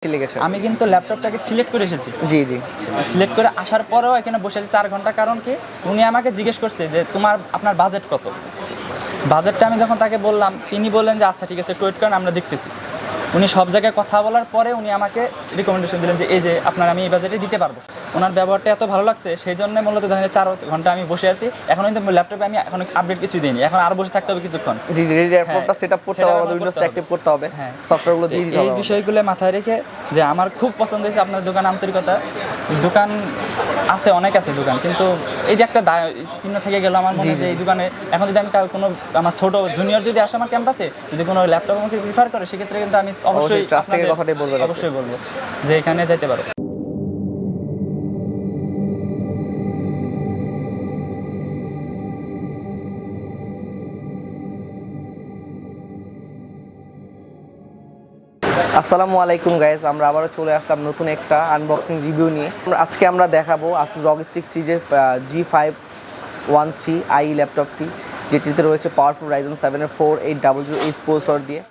আমি কিন্তু ল্যাপটপটাকে সিলেক্ট করে এসেছি। জি, জি। সিলেক্ট করে আসার পরেও এখানে বসে আছি 4 ঘন্টা। কারণ কি, উনি আমাকে জিজ্ঞেস করছে যে আপনার বাজেট কত। বাজেটটা আমি যখন তাকে বললাম, তিনি বললেন যে আচ্ছা ঠিক আছে, একটু ওয়েট করেন, আমরা দেখতেছি। উনি সব জায়গায় কথা বলার পরে উনি আমাকে রিকমেন্ডেশন দিলেন যে এই যে আমি এই বাজেটে দিতে পারবো। ওনার ব্যবহারটা এত ভালো লাগছে, সেই জন্য মূলত ধরেন 4 ঘন্টা আমি বসে আছি। এখন কিন্তু ল্যাপটপে আমি এখন আপডেট কিছুই দিইনি, এখন আর বসে থাকতে হবে কিছুক্ষণ। জি, জি, ল্যাপটপটা সেটআপ করতে হবে, আমাদের উইন্ডোজটা অ্যাক্টিভ করতে হবে, হ্যাঁ, সফটওয়্যারগুলো দিয়ে দিতে হবে। এই বিষয়গুলো মাথায় রেখে যে আমার খুব পছন্দ হয়েছে আপনার দোকান, আন্তরিকতা। দোকান আছে, অনেক আছে দোকান, কিন্তু এই যে একটা চিহ্ন থেকে গেল আমার মনে, যে এই দোকানে এখন যদি আমি কোনো আমার ছোট জুনিয়র যদি আসে আমার ক্যাম্পাসে, যদি কোনো ল্যাপটপ আমাকে প্রিফার করে, সেক্ষেত্রে কিন্তু আমি অবশ্যই ট্রাস্টের কথাটাই বলবো, অবশ্যই বলবো যে এখানে যাইতে পারো। আসসালামু আলাইকুম গাইস, আমরা আবারও চলে আসলাম নতুন একটা আনবক্সিং রিভিউ নিয়ে। আজকে আমরা দেখাবো ASUS ROG Strix G1513IE ল্যাপটপটি, যেটিতে রয়েছে পাওয়ারফুল Ryzen 7 এর 4800H প্রসেসর দিয়ে।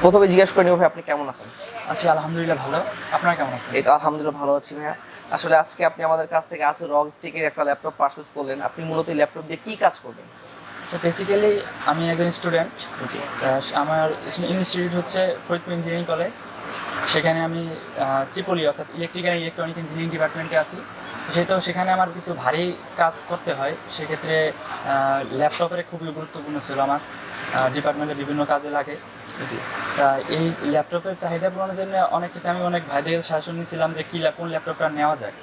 প্রথমে জিজ্ঞেস করে নিব, ভাই আপনি কেমন আছেন? আছি আলহামদুলিল্লাহ ভালো। আপনারা কেমন আছেন? এই তো আলহামদুলিল্লাহ ভালো আছি ভাইয়া। আসলে আজকে আপনি আমাদের কাছ থেকে ASUS ROG Strix এর একটা ল্যাপটপ পারচেজ করলেন। আপনি মূলত এই ল্যাপটপ দিয়ে কি কাজ করবেন? আচ্ছা, বেসিক্যালি আমি একজন স্টুডেন্ট। আমার ইনস্টিটিউট হচ্ছে ফরিদপুর ইঞ্জিনিয়ারিং কলেজ। সেখানে আমি ট্রিপলি অর্থাৎ ইলেকট্রিক্যাল অ্যান্ড ইলেকট্রনিক ইঞ্জিনিয়ারিং ডিপার্টমেন্টে আছি। যেহেতু সেখানে আমার কিছু ভারী কাজ করতে হয়, সেক্ষেত্রে ল্যাপটপের খুবই গুরুত্বপূর্ণ ছিল আমার, ডিপার্টমেন্টের বিভিন্ন কাজে লাগে। জি। তা এই ল্যাপটপের চাহিদা পূরণের জন্য অনেক ক্ষেত্রে আমি অনেক ভাইদের সাজেশন নিয়েছিলাম যে কোন ল্যাপটপটা নেওয়া যায়।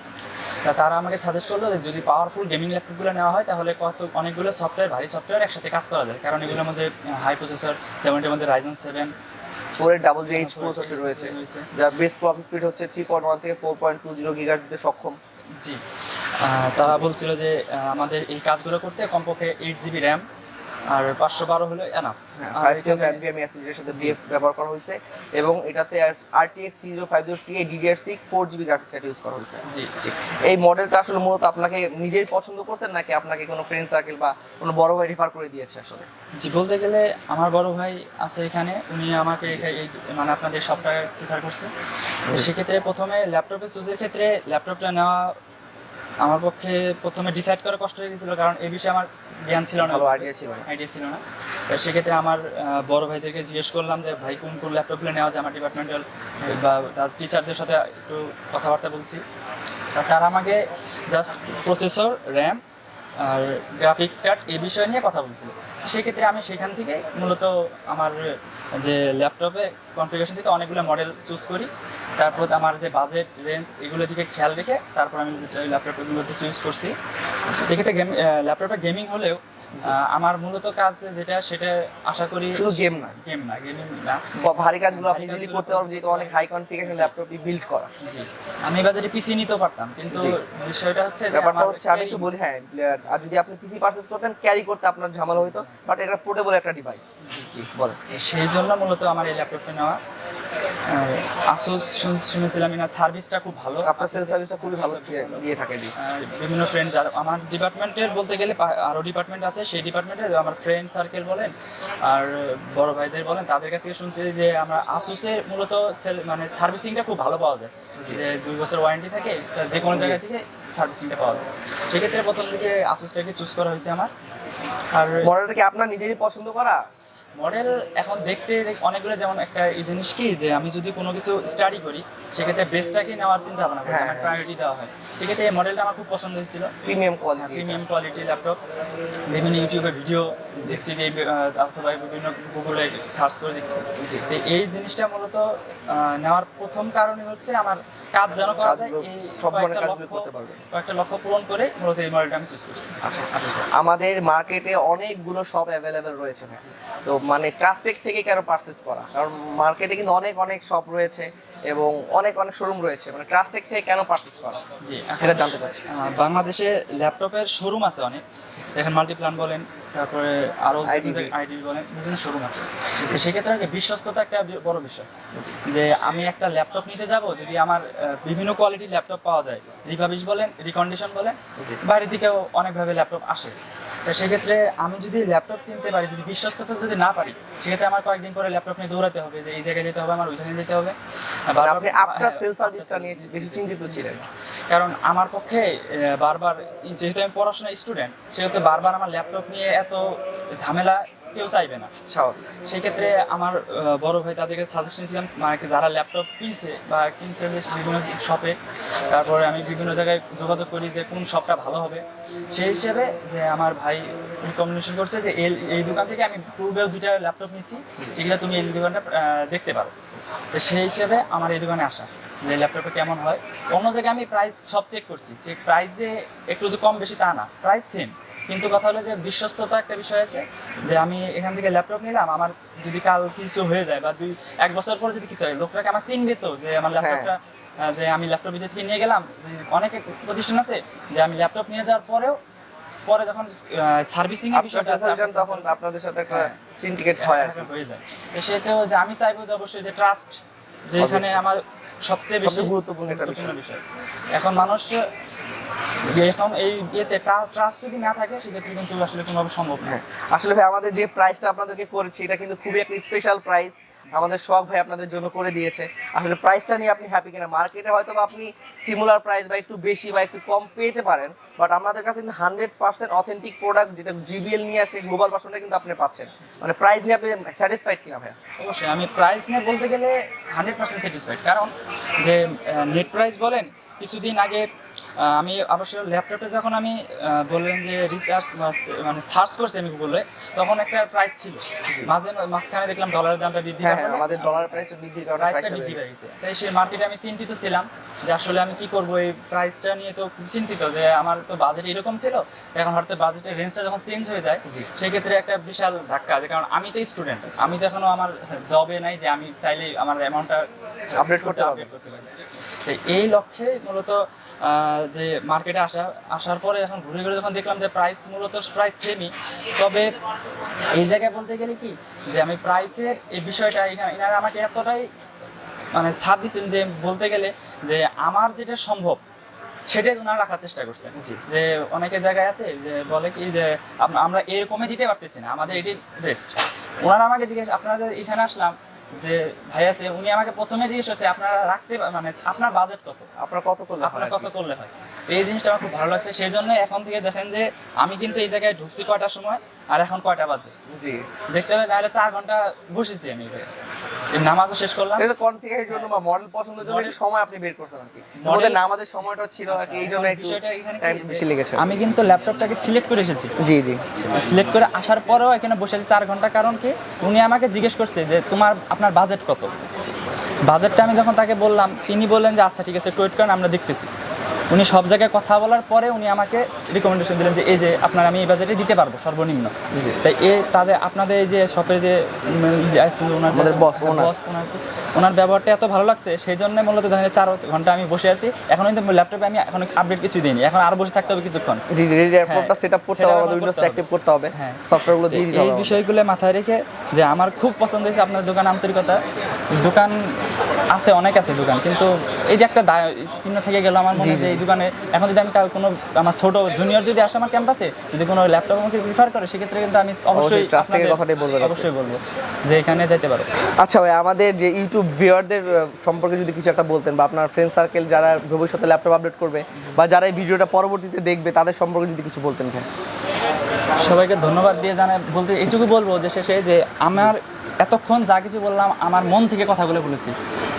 তা তারা আমাকে সাজেস্ট করলো যে যদি পাওয়ারফুল গেমিং ল্যাপটপগুলো নেওয়া হয় তাহলে অনেকগুলো ভারী সফটওয়্যার একসাথে কাজ করা যায়, কারণ এগুলোর মধ্যে হাই প্রসেসর, যেমন এটার মধ্যে Ryzen 7 4 double G H processor রয়েছে, যার বেস ক্লক স্পিড হচ্ছে 3.1 থেকে 4.20 গিগাহার্টজ দিতে সক্ষম। জি। তারা বলছিল যে আমাদের এই কাজগুলো করতে কমপক্ষে 8 GB র্যাম আর 512 হলে এনাফ। আর এখানে NVMe এর সাথে জিএফ ব্যবহার করা হয়েছে এবং এটাতে RTX 3050Ti DDR6 4GB graphics card use করা হয়েছে। জি। এই মডেলটা আসলে মূলত আপনাকে নিজেই পছন্দ করছেন নাকি আপনাকে কোনো ফ্রেন্ড সার্কেল বা কোনো বড় ভাই রেফার করে দিয়েছে আসলে? জি, বলতে গেলে আমার বড় ভাই আছে এখানে, উনি আমাকে এই মানে আপনাদের সবটাকে প্রিফার করছে। তো সেক্ষেত্রে প্রথমে ল্যাপটপের চুজের ক্ষেত্রে ল্যাপটপটা নেওয়া আমার পক্ষে প্রথমে ডিসাইড করা কষ্ট হয়ে গেছিলো, কারণ এই বিষয়ে আমার জ্ঞান ছিল না, ভালো আইডিয়া ছিল না। তো সেক্ষেত্রে আমার বড় ভাইদেরকে জিজ্ঞেস করলাম যে ভাই কোন কোন ল্যাপটপগুলো নেওয়া যায়, আমার ডিপার্টমেন্টাল বা তার টিচারদের সাথে একটু কথাবার্তা বলছি। তারা আমাকে জাস্ট প্রসেসর, র্যাম আর গ্রাফিক্স কার্ড এই বিষয় নিয়ে কথা বলছিল। সেক্ষেত্রে আমি সেখান থেকে মূলত আমার যে ল্যাপটপে কনফিগারেশন থেকে অনেকগুলো মডেল চুজ করি, তারপর আমার যে বাজেট রেঞ্জ এগুলোর দিকে খেয়াল রেখে তারপর আমি যেটা ল্যাপটপগুলোতে চুজ করছি। এক্ষেত্রে ল্যাপটপে গেমিং হলেও আমার মূলত কাজ সেটা আশা করি শুধু গেমিং না, ভারী কাজগুলো আপনি ইজিলি করতে পারবেন, যেহেতু অনেক হাই কনফিগারেশন ল্যাপটপই বিল্ড করা। জি, আমি বাজারে পিসি নিতেও পারতাম, কিন্তু বিষয়টা হচ্ছে যে ব্যাপারটা হচ্ছে আমি একটু বলি, হ্যাঁ, আর যদি আপনি পিসি পারচেজ করতেন ক্যারি করতে আপনার ঝামেলা হতো, বাট এটা পোর্টেবল একটা ডিভাইস। জি বলেন। সেই জন্য মূলত আমার এই ল্যাপটপটা নেওয়া। আসুস শুনেছিলাম না, সার্ভিসটা খুব ভালো, আপনার সেল সার্ভিসটা খুবই ভালো দিয়ে থাকে। বিভিন্ন ফ্রেন্ড যারা আমার ডিপার্টমেন্টের, বলতে গেলে আরও ডিপার্টমেন্ট আছে, সেই ডিপার্টমেন্টে আমার ফ্রেন্ড সার্কেল বলেন আর বড় ভাইদের বলেন, তাদের কাছ থেকে শুনছি যে আমরা আসুসের মূলত মানে সার্ভিসিংটা খুব ভালো পাওয়া যায়, যে 2 বছর ওয়ারেন্টি থাকে, যে কোনো জায়গা থেকে সার্ভিসিংটা পাওয়া যায়। সেক্ষেত্রে প্রথম দিকে আসুসটাকে চুজ করা হয়েছে আমার। আর মডেলটা কি আপনার নিজেরই পছন্দ করা? মডেল এখন দেখতে অনেকগুলো, যেমন একটা এই জিনিস কি যে আমি যদি কোনো কিছু স্টাডি করি সেক্ষেত্রে বেস্টটাকে নেওয়ার চিন্তা ভাবনা করি, আমার প্রায়োরিটি দেওয়া হয়। সেক্ষেত্রে এই মডেলটা আমার খুব পছন্দ হয়েছিল, প্রিমিয়াম কোয়ালিটি ল্যাপটপ। বিভিন্ন ইউটিউবে ভিডিও দেখছি যে অথবা বিভিন্ন গুগলে সার্চ করে দেখছি। তো এই জিনিসটা মূলত নেওয়ার প্রথম কারণই হচ্ছে আমার কাজ যেন করা যায়, এই সব ধরনের কাজগুলো করতে পারবেন, কয়েকটা লক্ষ্য পূরণ করে মূলত এই মডেলটা আমি চুজ করছি। আচ্ছা স্যার, আমাদের মার্কেটে অনেকগুলো শপ অ্যাভেলেবেল রয়েছে, তো মানে ট্রাস্টেড থেকে কেন পারচেজ করা? কারণ মার্কেটে কিন্তু অনেক শপ রয়েছে এবং অনেক শোরুম রয়েছে, মানে ট্রাস্টেড থেকে কেন পারচেজ করা? জি, সেটা জানতে চাচ্ছি। বাংলাদেশে ল্যাপটপের শোরুম আছে অনেক, এখন মাল্টিপ্লান বলেন, তারপরে আরও আইডি বলেন, বিভিন্ন শোরুম আছে। তো সেক্ষেত্রে বিশ্বস্ততা একটা বড় বিষয়, যে আমি একটা ল্যাপটপ নিতে যাব, যদি আমার বিভিন্ন কোয়ালিটির ল্যাপটপ পাওয়া যায়, রিফাবিশ বলেন, রিকন্ডিশন বলেন, বাইরে থেকেও অনেকভাবে ল্যাপটপ আসে। তো সেক্ষেত্রে আমি যদি ল্যাপটপ কিনতে পারি, যদি বিশ্বস্ততা যদি না পারি, সেক্ষেত্রে আমার কয়েকদিন পরে ল্যাপটপ নিয়ে দৌড়াতে হবে, যে এই জায়গায় যেতে হবে, আমার ওই জায়গায় যেতে হবে। আপনি আপনার সেল সার্ভিসটা নিয়ে বেশি চিন্তিত ছিলেন, কারণ আমার পক্ষে বারবার, যেহেতু আমি পড়াশোনার স্টুডেন্ট, সেহেতু বারবার আমার ল্যাপটপ নিয়ে এত ঝামেলা কেউ চাইবে না। সেই ক্ষেত্রে আমার বড় ভাই, তাদেরকে সাজেশন দিয়েছিলাম, মানে যারা ল্যাপটপ কিনছে বিভিন্ন শপে, তারপরে আমি বিভিন্ন জায়গায় যোগাযোগ করি যে কোন শপটা ভালো হবে। সেই হিসেবে যে আমার ভাই রিকমেন্ডেশন করছে যে এই দোকান থেকে আমি পূর্বেও 2টা ল্যাপটপ নিয়েছি, সেগুলো তুমি এই দোকানটা দেখতে পারো। তো সেই হিসেবে আমার এই দোকানে আসা, যে ল্যাপটপে কেমন হয়। অন্য জায়গায় আমি প্রাইস সব চেক করছি, যে প্রাইসে একটু যে কম বেশি তা না, প্রাইস সেম, কিন্তু কথা হলো যে বিশ্বস্ততা একটা বিষয় আছে, যে আমি এখান থেকে ল্যাপটপ নিলাম, আমার যদি কাল কিছু হয়ে যায় বা 1 বছর পরে যদি কিছু হয়, লোকটাকে আমার চিনবে তো, যে আমার ল্যাপটপটা, যে আমি ল্যাপটপ ভিতর থেকে নিয়ে গেলাম। অনেক প্রতিষ্ঠান আছে যে আমি ল্যাপটপ নিয়ে যাওয়ার পরে যখন সার্ভিসিং এর বিষয়টা আছে, তখন আপনাদের সাথে একটা সিন্ডিকেট হয়ে যায়। তো সেটাও যে আমি চাইবো যে অবশ্যই যে ট্রাস্ট, যেখানে আমার সবচেয়ে বেশি গুরুত্বপূর্ণ একটা বিষয়। এখন মানুষ এখন এই ইয়েতে ট্রাস্ট যদি না থাকে, সেক্ষেত্রে কিন্তু আসলে কোনোভাবে সম্ভব না। আসলে ভাই, আমাদের যে প্রাইসটা আপনাদেরকে করেছি, এটা কিন্তু খুবই একটা স্পেশাল প্রাইস, আমাদের শখ ভাই আপনাদের জন্য করে দিয়েছে। আসলে প্রাইসটা নিয়ে আপনি হ্যাপি কিনা? মার্কেটে হয়তো বা আপনি সিমিলার প্রাইস বা একটু বেশি বা একটু কম পেতে পারেন, বাট আমাদের কাছে কিন্তু 100% অথেন্টিক প্রোডাক্ট, যেটা জিবিএল নিয়ে আসে, গ্লোবাল ভার্সনটা কিন্তু আপনি পাচ্ছেন। মানে প্রাইস নিয়ে আপনি স্যাটিসফাইড কিনা ভাই? অবশ্যই আমি প্রাইস নিয়ে বলতে গেলে 100% স্যাটিসফাইড, কারণ যে নেট প্রাইস বলেন, কিছুদিন আগে আমি অবশ্য ল্যাপটপে যখন আমি বললেন যে রিসার্চ মানে সার্চ করছি আমি গুগলে, তখন একটা প্রাইস ছিল, মাঝখানে দেখলাম ডলারের দামটা বৃদ্ধি হ্যাঁ পাওয়ার ফলে আমাদের ডলার প্রাইসটা বৃদ্ধির কারণে প্রাইসটা বৃদ্ধি পেয়ে গেছে। তাই সেই মার্কেটে আমি চিন্তিত ছিলাম যে আসলে আমি কি করবো, এই প্রাইসটা নিয়ে তো খুব চিন্তিত যে আমার তো বাজেট এরকম ছিল, এখন হয়তো বাজেটের রেঞ্জটা যখন চেঞ্জ হয়ে যায় সেক্ষেত্রে একটা বিশাল ধাক্কা আছে, কারণ আমি তো স্টুডেন্ট, আমি তো এখনো আমার জবে নাই যে আমি চাইলেই আমার অ্যামাউন্টটা আপডেট করতে পারি। এই লক্ষ্যে মূলত যে মার্কেটে আসার পরে এখন ঘুরে ঘুরে যখন দেখলাম যে প্রাইস মূলত প্রাইস সেমই, তবে এই জায়গায় বলতে গেলে কি যে আমি প্রাইসের এই বিষয়টা এনারা আমাকে এতটাই মানে ছাড় দিচ্ছেন যে বলতে গেলে যে আমার যেটা সম্ভব সেটাই ওনারা রাখার চেষ্টা করছেন। যে অনেকের জায়গায় আছে যে বলে কি যে আমরা এরকমই দিতে পারতেছি না, আমাদের এটি বেস্ট। ওনারা আমাকে জিজ্ঞেস, আপনাদের এখানে আসলাম যে ভাই আছে, উনি আমাকে প্রথমে জিজ্ঞেস করছে আপনারা রাখতে মানে আপনার বাজেট কত, আপনার কত করলে হয়। এই জিনিসটা আমার খুব ভালো লাগছে। সেই জন্য এখন থেকে দেখেন যে আমি কিন্তু এই জায়গায় ঢুকছি কয়টার সময় আর এখন কয়টা বাজে, জি দেখতে হবে নাহলে 4 ঘন্টা বসেছি আমি, নামাজও শেষ করলাম। এটা কনফিগারের জন্য বা মডেল পছন্দের জন্য একটু সময় আপনি বের করছেন আর কি, আমাদের নামাজের সময়টা ছিল আর কি, এই জন্য একটু বিষয়টা এখানে টাইম বেশি লেগেছে। আমি কিন্তু ল্যাপটপটাকে সিলেক্ট করে এসেছি, জি জি সিলেক্ট করে আসার পরেও এখানে বসে আছি 4 ঘন্টা, কারণ কি উনি আমাকে জিজ্ঞেস করছে যে আপনার বাজেট কত। বাজেটটা আমি যখন তাকে বললাম, তিনি বললেন যে আচ্ছা ঠিক আছে একটু ওয়েট করেন, আমরা দেখতেছি। উনি সব জায়গায় কথা বলার পরে উনি আমাকে রিকমেন্ডেশন দিলেন যে এই যে আপনার আমি এই বাজেটে দিতে পারবো সর্বনিম্ন। তাই আপনাদের এই যে শপের যে ওনার ব্যবহারটা এত ভালো লাগছে, সেই জন্য মূলত দেখা যায় 4 ঘন্টা আমি বসে আছি। এখন কিন্তু ল্যাপটপে আমি এখন আপডেট কিছু দিইনি, এখন আর বসে থাকতে হবে কিছুক্ষণ। জি জি ল্যাপটপটা সেটআপ করতে হবে, আমাদের উইন্ডোজটা অ্যাক্টিভ করতে হবে, হ্যাঁ সফটওয়্যারগুলো দিয়ে দিতে হবে। এই বিষয়গুলো মাথায় রেখে যে আমার খুব পছন্দ হয়েছে আপনার দোকান, আন্তরিকতা। দোকান আছে, অনেক আছে দোকান, কিন্তু এই যে একটা চিহ্ন থেকে গেল আমার মনে, যে এই দোকানে এখন যদি আমি কোনো আমার ছোট জুনিয়র যদি আসে আমার ক্যাম্পাসে, যদি কোনো ল্যাপটপ আমাকে প্রিফার করে, সেক্ষেত্রে কিন্তু আমি অবশ্যই ট্রাস্টের কথাটাই বলবো, অবশ্যই বলবো যে এখানে যেতে পারো। আচ্ছা ভাই, আমাদের যে ইউটিউব ভিউয়ারদের সম্পর্কে যদি কিছু একটা বলতেন, বা আপনার ফ্রেন্ড সার্কেল যারা ভবিষ্যতে ল্যাপটপ আপডেট করবে বা যারা এই ভিডিওটা পরবর্তীতে দেখবে, তাদের সম্পর্কে যদি কিছু বলতেন ভাই। সবাইকে ধন্যবাদ দিয়ে বলতে এইটুকু বলবো যে শেষে যে আমার এতক্ষণ যা কিছু বললাম আমার মন থেকে কথাগুলো বলেছি।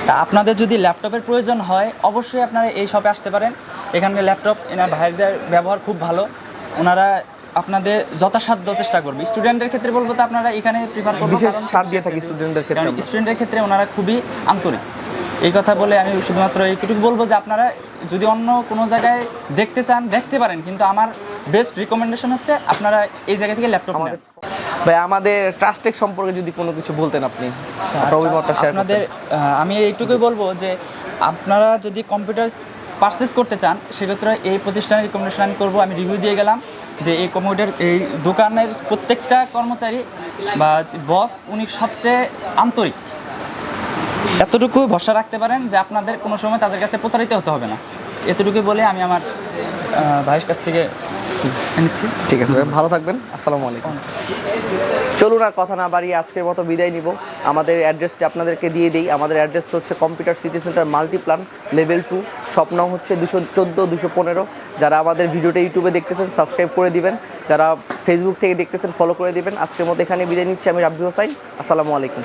তা আপনাদের যদি ল্যাপটপের প্রয়োজন হয় অবশ্যই আপনারা এই শপে আসতে পারেন। এখানে ল্যাপটপ এনার ভাইদের ব্যবহার খুব ভালো, ওনারা আপনাদের যথাসাধ্য চেষ্টা করবে। স্টুডেন্টের ক্ষেত্রে বলবো তো আপনারা এখানে প্রিফার করবেন, বিশেষ ছাড় দিয়ে থাকি স্টুডেন্টদের ক্ষেত্রে। স্টুডেন্টের ক্ষেত্রে ওনারা খুবই আন্তরিক। এই কথা বলে আমি শুধুমাত্র এইটুকু বলবো যে আপনারা যদি অন্য কোনো জায়গায় দেখতে চান দেখতে পারেন, কিন্তু আমার বেস্ট রিকমেন্ডেশন হচ্ছে আপনারা এই জায়গা থেকে ল্যাপটপ নেন। ভাই আমাদের ট্রাস্টেক সম্পর্কে যদি কোনো কিছু বলতেন আপনি, আপনার অভিমতটা শেয়ার করতেন। আমি এইটুকুই বলবো যে আপনারা যদি কম্পিউটার পারচেস করতে চান, সেক্ষেত্রে এই প্রতিষ্ঠানের রিকমেন্ডেশন আমি করবো। আমি রিভিউ দিয়ে গেলাম যে এই কম্পিউটার এই দোকানের প্রত্যেকটা কর্মচারী বা বস উনি সবচেয়ে আন্তরিক। এতটুকু ভরসা রাখতে পারেন যে আপনাদের কোনো সময় তাদের কাছে প্রতারিত হতে হবে না। এতটুকু বলে আমি আমার ভাইয়ের কাছ থেকে নিচ্ছি। ঠিক আছে ভাই, ভালো থাকবেন, আসসালামু আলাইকুম। চলুন আর কথা না বাড়িয়ে আজকের মতো বিদায় নিব। আমাদের অ্যাড্রেসটি আপনাদেরকে দিয়ে দিই। আমাদের অ্যাড্রেসটা হচ্ছে computer city centre Multiplan level 2, shop নং হচ্ছে 214 215। যারা আমাদের ভিডিওটা ইউটিউবে দেখতেছেন সাবস্ক্রাইব করে দিবেন, যারা ফেসবুক থেকে দেখতেছেন ফলো করে দিবেন। আজকের মতো এখানে বিদায় নিচ্ছি, আমি রাব্বি হোসাইন, আসসালামু আলাইকুম।